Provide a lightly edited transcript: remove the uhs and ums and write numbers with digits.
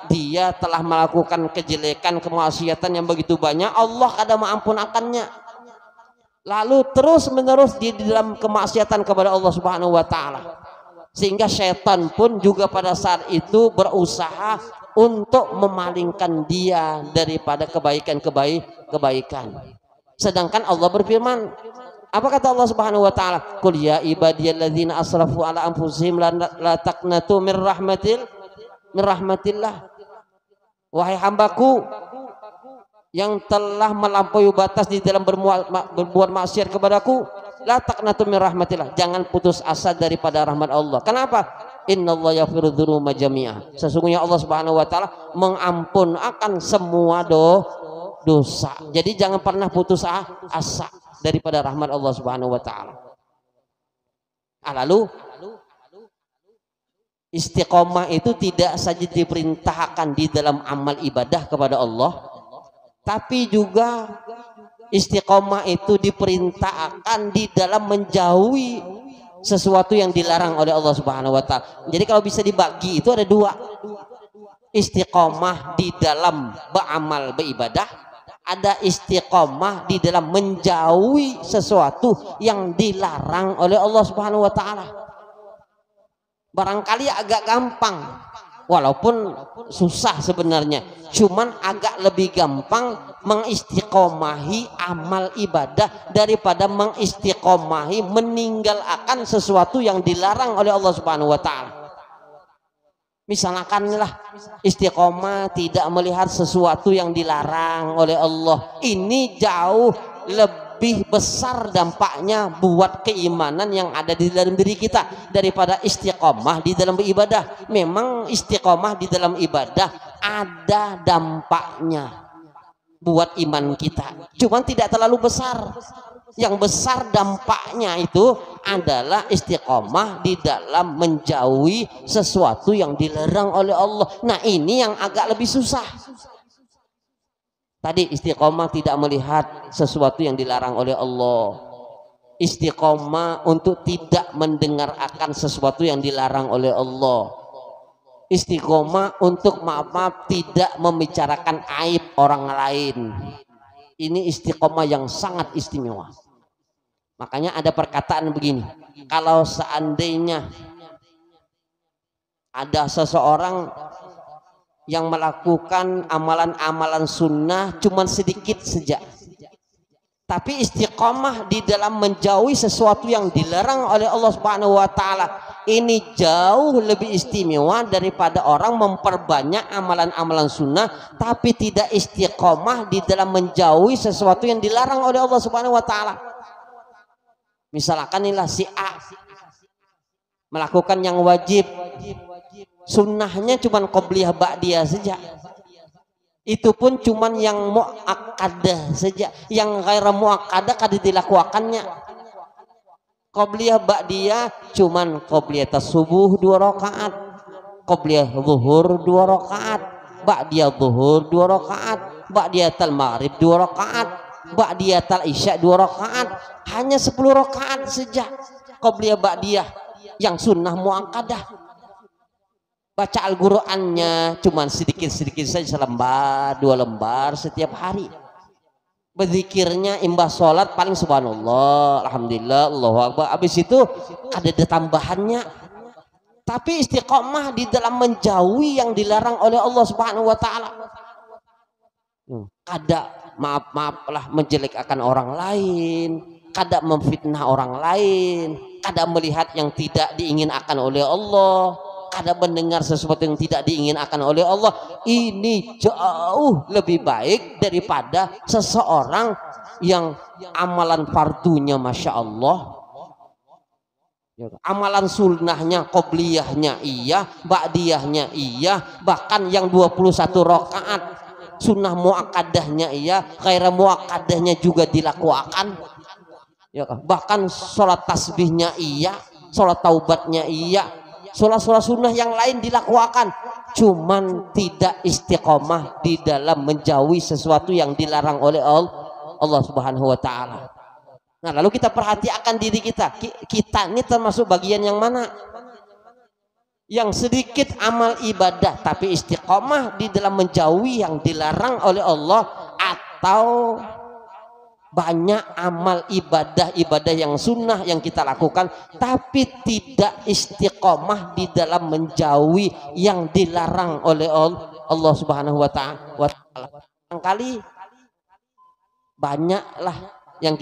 dia telah melakukan kejelekan, kemaksiatan yang begitu banyak, Allah kada mengampunakannya, lalu terus menerus di dalam kemaksiatan kepada Allah Subhanahu wa taala, sehingga setan pun juga pada saat itu berusaha untuk memalingkan dia daripada kebaikan. Sedangkan Allah berfirman, apa kata Allah Subhanahu wa taala? Qul ya ibadiyalladzina asrafu ala anfusihim la taqnatu min rahmatillah. Wahai hambaku yang telah melampaui batas di dalam berbuat maksiat kepadaku, la taqnatu min rahmatillah, jangan putus asa daripada rahmat Allah. Kenapa? Innallaha yaghfiru dzunuba jami'ah. Sesungguhnya Allah Subhanahu wa taala mengampun akan semua dosa. Jadi jangan pernah putus asa daripada rahmat Allah Subhanahu wa taala. Lalu istiqomah itu tidak saja diperintahkan di dalam amal ibadah kepada Allah, tapi juga istiqomah itu diperintahkan di dalam menjauhi sesuatu yang dilarang oleh Allah Subhanahu wa taala. Jadi kalau bisa dibagi itu ada dua. Istiqomah di dalam beramal beribadah, ada istiqomah di dalam menjauhi sesuatu yang dilarang oleh Allah Subhanahu wa taala. Barangkali agak gampang, walaupun susah sebenarnya, cuman agak lebih gampang mengistiqomahi amal ibadah daripada mengistiqomahi meninggalkan sesuatu yang dilarang oleh Allah Subhanahu wa taala. Misalkanlah istiqomah tidak melihat sesuatu yang dilarang oleh Allah, ini jauh lebih besar dampaknya buat keimanan yang ada di dalam diri kita daripada istiqomah di dalam beribadah. Memang istiqomah di dalam ibadah ada dampaknya buat iman kita, cuman tidak terlalu besar. Yang besar dampaknya itu adalah istiqomah di dalam menjauhi sesuatu yang dilarang oleh Allah. Nah, ini yang agak lebih susah. Tadi istiqomah tidak melihat sesuatu yang dilarang oleh Allah, istiqomah untuk tidak mendengar akan sesuatu yang dilarang oleh Allah, istiqomah untuk maaf tidak membicarakan aib orang lain. Ini istiqomah yang sangat istimewa. Makanya ada perkataan begini, kalau seandainya ada seseorang yang melakukan amalan-amalan sunnah cuman sedikit saja, tapi istiqomah di dalam menjauhi sesuatu yang dilarang oleh Allah Subhanahu wa taala, ini jauh lebih istimewa daripada orang memperbanyak amalan-amalan sunnah tapi tidak istiqomah di dalam menjauhi sesuatu yang dilarang oleh Allah Subhanahu wa taala. Misalkan inilah si A melakukan yang wajib, sunnahnya cuman qobliyah ba'diyah saja, itu pun cuman yang muakkadah saja, yang ghaira muakkadah kada dilakukannya. Qobliyah ba'diyah cuman qobliyah subuh 2 rakaat, qobliyah zuhur 2 rakaat, ba'diyah zuhur 2 rakaat, ba'diyah maghrib 2 rakaat, ba'diyah isya 2 rakaat, hanya 10 rakaat saja qobliyah ba'diyah yang sunnah muakkadah. Baca Al-Qur'annya cuman sedikit-sedikit saja, selembar 2 lembar setiap hari. Berzikirnya imbas sholat paling subhanallah, alhamdulillah, Allahu akbar, habis itu ada tambahannya. Tapi istiqomah di dalam menjauhi yang dilarang oleh Allah Subhanahu wa taala. Kada maaf-maaflah menjelek akan orang lain, kada memfitnah orang lain, kada melihat yang tidak diinginkan oleh Allah, kada mendengar sesuatu yang tidak diinginkan oleh Allah. Ini jauh lebih baik daripada seseorang yang amalan fardunya masya Allah, amalan sunnahnya qobliyahnya iya, ba'diyahnya iya, bahkan yang 21 rakaat sunnah muakkadahnya iya, ghaira muakkadahnya juga dilakukan, ya kan? Bahkan sholat tasbihnya iya, sholat taubatnya iya, sholat-sholat sunnah yang lain dilakukan, cuman tidak istiqomah di dalam menjauhi sesuatu yang dilarang oleh Allah Subhanahu wa taala. Nah, lalu kita perhatikan diri kita. Kita ini termasuk bagian yang mana? yang sedikit amal ibadah tapi istiqomah di dalam menjauhi yang dilarang oleh Allah, atau banyak amal ibadah yang sunnah yang kita lakukan tapi tidak istiqomah di dalam menjauhi yang dilarang oleh Allah Subhanahu wa taala. Kali banyaklah yang kita